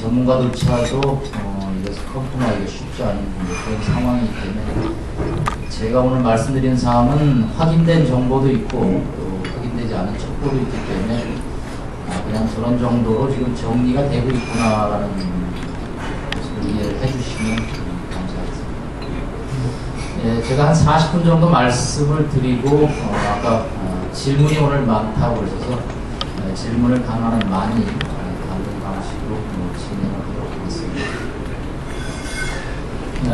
전문가들조차도 이것을 컨펌하기가 쉽지 않은 그런 상황이기 때문에 제가 오늘 말씀드리는 사항은 확인된 정보도 있고 또 확인되지 않은 첩보도 있기 때문에 그냥 저런 정도로 지금 정리가 되고 있구나라는 것을 이해를 해주시면 감사하겠습니다. 예, 제가 한 40분 정도 말씀을 드리고 아까 질문이 오늘 많다고 그러셔서 질문을 가능한 많이 받는 방식으로 진행을 하도록 하겠습니다.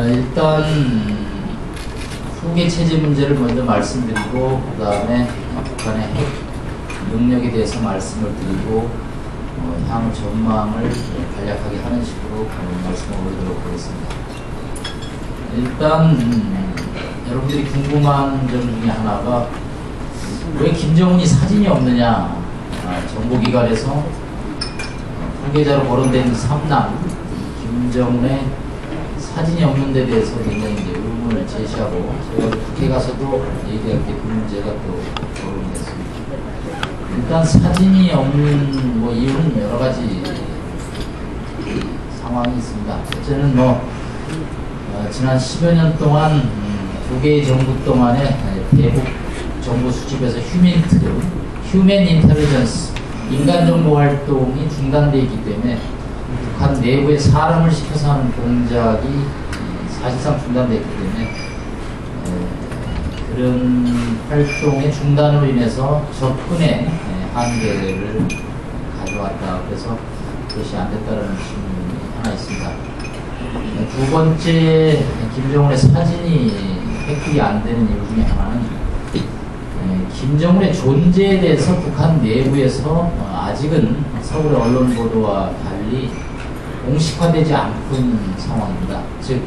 일단 후계 체제 문제를 먼저 말씀드리고 그 다음에 북한의 핵 능력에 대해서 말씀을 드리고 향후 전망을 간략하게 하는 식으로 말씀을 올리도록 하겠습니다. 일단 여러분들이 궁금한 점 중에 하나가 왜 김정은이 사진이 없느냐, 정보기관에서 후계자로 거론된 삼남 김정은의 사진이 없는 데 대해서 굉장히 이제 의문을 제시하고 제가 국회 가서도 얘기할 때 그 문제가 또 거론이 됐습니다. 일단 사진이 없는 이유는 여러 가지 상황이 있습니다. 첫째는 지난 10여 년 동안 두 개의 정부 동안에 대북 정보 수집에서 휴먼 인텔리전스, 인간 정보 활동이 중단되어 있기 때문에 북한 내부에 사람을 시켜서 하는 공작이 사실상 중단되었기 때문에 그런 활동의 중단으로 인해서 접근의 한계를 가져왔다. 그래서 그것이 안 됐다는 질문이 하나 있습니다. 두 번째, 김정은의 사진이 획득이 안 되는 이유 중에 하나는 김정은의 존재에 대해서 북한 내부에서 아직은 서울의 언론 보도와 달리 공식화되지 않은 상황입니다. 즉,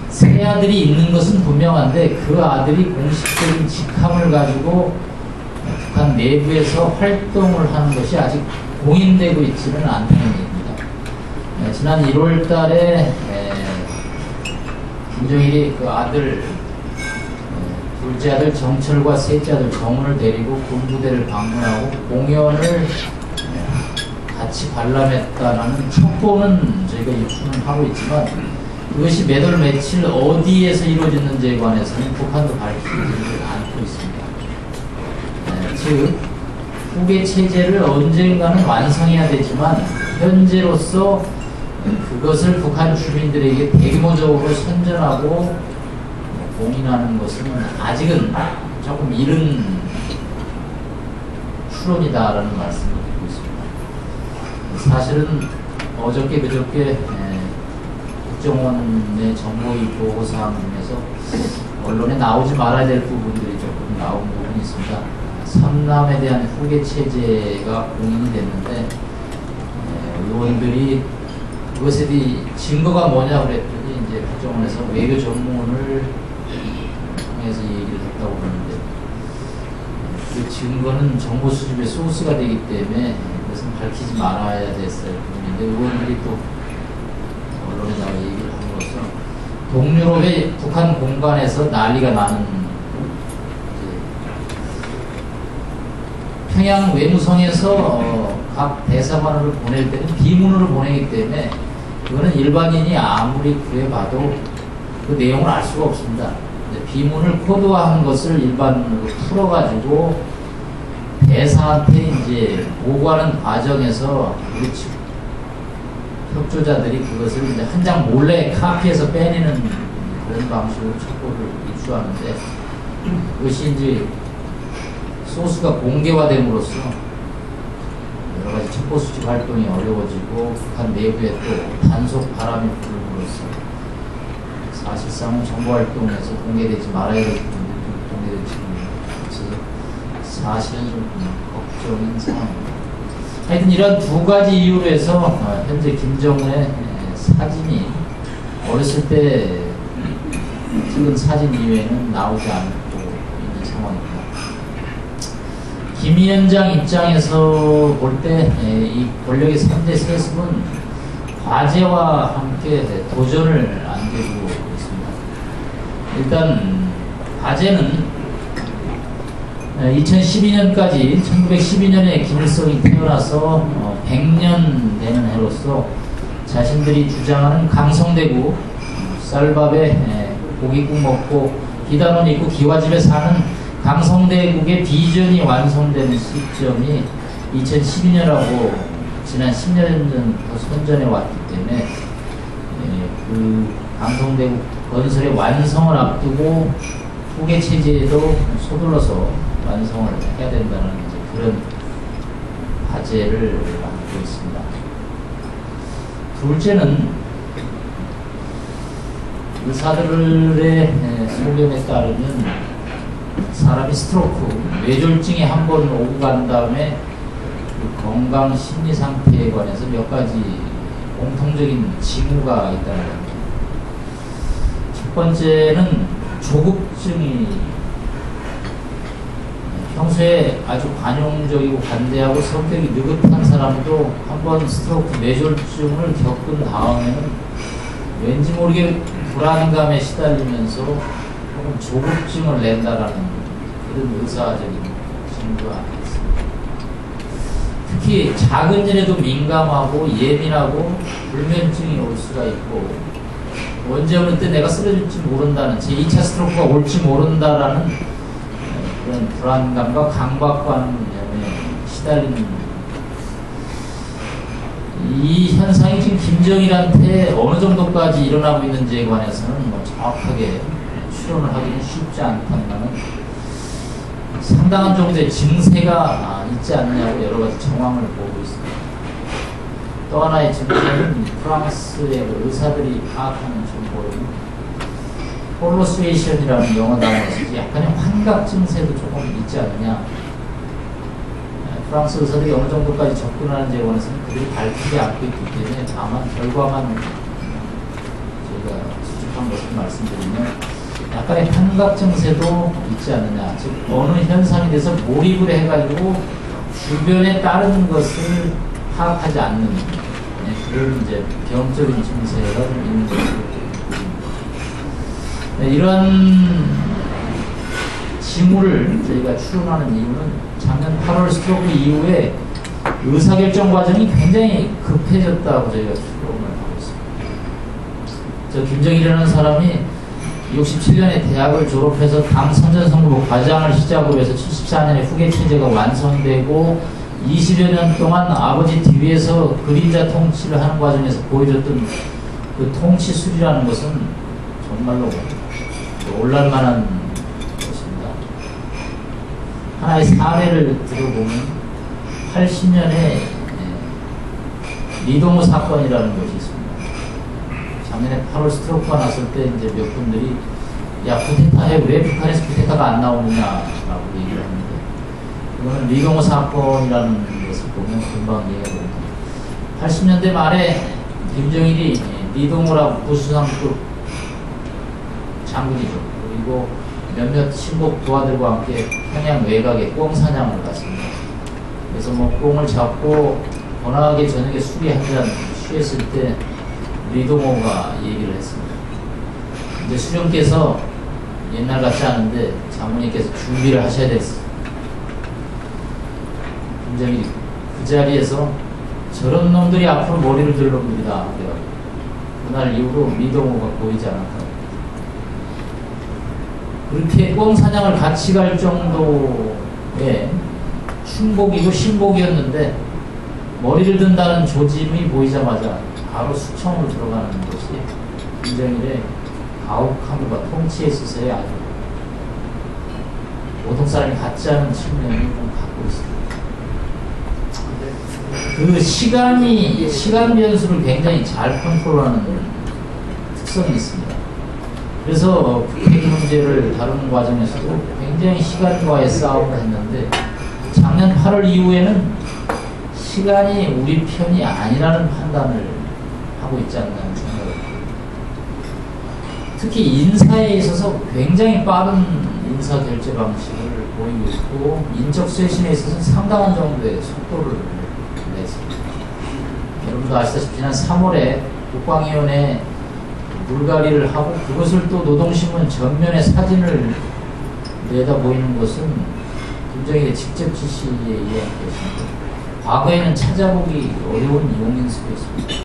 새 아들이 있는 것은 분명한데 그 아들이 공식적인 직함을 가지고 북한 내부에서 활동을 하는 것이 아직 공인되고 있지는 않다는 얘기입니다. 지난 1월 달에 김정일이 그 아들, 둘째 아들 정철과 셋째 아들 정훈을 데리고 군부대를 방문하고 공연을 같이 관람했다는 첩보는 저희가 입수는 하고 있지만 그것이 몇 월 며칠 어디에서 이루어졌는지에 관해서는 북한도 밝히지 않고 있습니다. 즉 후계 체제를 언젠가는 완성해야 되지만 현재로서 그것을 북한 주민들에게 대규모적으로 선전하고 공인하는 것은 아직은 조금 이른 추론이다라는 말씀을 드리고 있습니다. 사실은 어저께 그저께 국정원의 정보위 보고사항 중에서 언론에 나오지 말아야 될 부분들이 조금 나온 부분이 있습니다. 삼남에 대한 후계 체제가 공인이 됐는데 의원들이 그것에 대해 증거가 뭐냐 그랬더니 이제 국정원에서 외교 전문을 통해서 얘기를 했다고 그러는데 그 증거는 정보 수집의 소스가 되기 때문에 그것은 밝히지 말아야 됐어요. 그런데 의원들이 또 언론에다가 얘기를 함으로써 동유럽의 북한 공간에서 난리가 나는 평양 외무성에서 각 대사관을 보낼 때는 비문으로 보내기 때문에 그거는 일반인이 아무리 구해봐도 그 내용을 알 수가 없습니다. 비문을 코드화한 것을 일반으로 풀어가지고 대사한테 이제 보고하는 과정에서 우리 측 협조자들이 그것을 이제 한 장 몰래 카피해서 빼내는 그런 방식으로 첩보를 입수하는데 그것이 이제 소스가 공개화됨으로써 여러 가지 첩보 수집 활동이 어려워지고 북한 내부에 또 단속 바람이 불음으로써 사실상 정보 활동에서 공개되지 말아야 될 부분들이 공개되지 않습니다. 사실은 좀 걱정인 상황입니다. 하여튼 이런 두 가지 이유로 해서 현재 김정은의 사진이 어렸을 때 찍은 사진 이외에는 나오지 않고 있는 상황입니다. 김 위원장 입장에서 볼 때 이 권력의 3대 세습은 과제와 함께 도전을 안겨주고 있습니다. 일단 과제는 2012년까지 1912년에 김일성이 태어나서 100년 되는 해로서 자신들이 주장하는 강성대구 쌀밥에 고깃국 먹고 비단옷 입고 기와집에 사는 강성대국의 비전이 완성되는 시점이 2012년하고 지난 10년 전부터 선전해 왔기 때문에 그 강성대국 건설의 완성을 앞두고 후계 체제에도 서둘러서 완성을 해야 된다는 그런 과제를 안고 있습니다. 둘째는 의사들의 소견에 따르면 사람이 스트로크, 뇌졸중이 한 번 오고 간 다음에 그 건강 심리 상태에 관해서 몇 가지 공통적인 징후가 있다는 겁니다. 첫 번째는 조급증이 평소에 아주 관용적이고 관대하고 성격이 느긋한 사람도 한번 스트로크 뇌졸중을 겪은 다음에는 왠지 모르게 불안감에 시달리면서 혹은 조급증을 낸다라는 그런 의사적인 징후가 있습니다. 특히 작은 일에도 민감하고 예민하고 불면증이 올 수가 있고 언제 어느 때 내가 쓰러질지 모른다는 제2차 스트로크가 올지 모른다라는 그런 불안감과 강박관념에 시달리는 이 현상이 지금 김정일한테 어느 정도까지 일어나고 있는지에 관해서는 뭐 정확하게 추론을 하기는 쉽지 않다는 상당한 정도의 증세가 있지 않느냐고 여러 가지 정황을 보고 있습니다. 또 하나의 증세는 프랑스의 의사들이 파악하는 정보는 홀로스웨이션이라는 영어 단어가 있지 약간의 환각 증세도 조금 있지 않느냐. 프랑스 의사들이 어느 정도까지 접근하는지에 관해서는 그들이 밝히지 않고 있기 때문에 다만 결과만 저희가 수집한 것을 말씀드리면 약간의 환각 증세도 있지 않느냐. 즉 어느 현상에 대해서 몰입을 해가지고 주변에 다른 것을 파악하지 않는 그런 이제 병적인 증세가 좀 있는 것으로 이런 징후를 저희가 추론하는 이유는 작년 8월 스트로크 이후에 의사결정 과정이 굉장히 급해졌다고 저희가 추론을 하고 있습니다. 저 김정일이라는 사람이 67년에 대학을 졸업해서 당 선전선거부 과장을 시작으로 해서 74년에 후계 체제가 완성되고 20여 년 동안 아버지 뒤에서 그림자 통치를 하는 과정에서 보여줬던 그 통치술이라는 것은 정말로 놀랄만한 것입니다. 하나의 사례를 들어보면 80년에 리동호 사건이라는 것이 있습니다. 작년에 8월 스트로크가 났을 때 이제 몇 분들이 야 쿠데타에 왜 북한에서 쿠데타가 안 나오느냐라고 얘기를 하는데 그거는 리동호 사건이라는 것을 보면 금방 이해가 됩니다. 80년대 말에 김정일이 리동호라고 부수상급 장군이죠. 그리고 몇몇 친북 부하들과 함께 평양 외곽에 꽁 사냥을 갔습니다. 그래서 뭐 꽁을 잡고 번화하게 저녁에 술이 한 잔 취했을 때 리동호가 얘기를 했습니다. 이제 수령께서 옛날 같지 않은데 장군님께서 준비를 하셔야 됐어. 김정일이 그 자리에서 저런 놈들이 앞으로 머리를 들 놈들이다. 그날 이후로 리동호가 보이지 않았다. 그렇게 꽁 사냥을 같이 갈 정도의 충복이고 신복이었는데 머리를 든다는 조짐이 보이자마자 바로 수청으로 들어가는 것이 김정일의 가혹함과 통치에 있어서의 아주 보통 사람이 갖지 않은 측면을 좀 갖고 있습니다. 그 시간 변수를 굉장히 잘 컨트롤하는 특성이 있습니다. 그래서 북핵 문제를 다루는 과정에서도 굉장히 시간과의 싸움을 했는데 작년 8월 이후에는 시간이 우리 편이 아니라는 판단을 하고 있지 않나 생각을 합니다. 특히 인사에 있어서 굉장히 빠른 인사 결제 방식을 보이고 있고 인적 쇄신에 있어서 상당한 정도의 속도를 냈습니다. 여러분도 아시다시피 지난 3월에 국방위원회 물갈이를 하고 그것을 또 노동신문 전면에 사진을 내다 보이는 것은 김정일의 직접 지시에 의한 것입니다. 과거에는 찾아보기 어려운 용인수였습니다.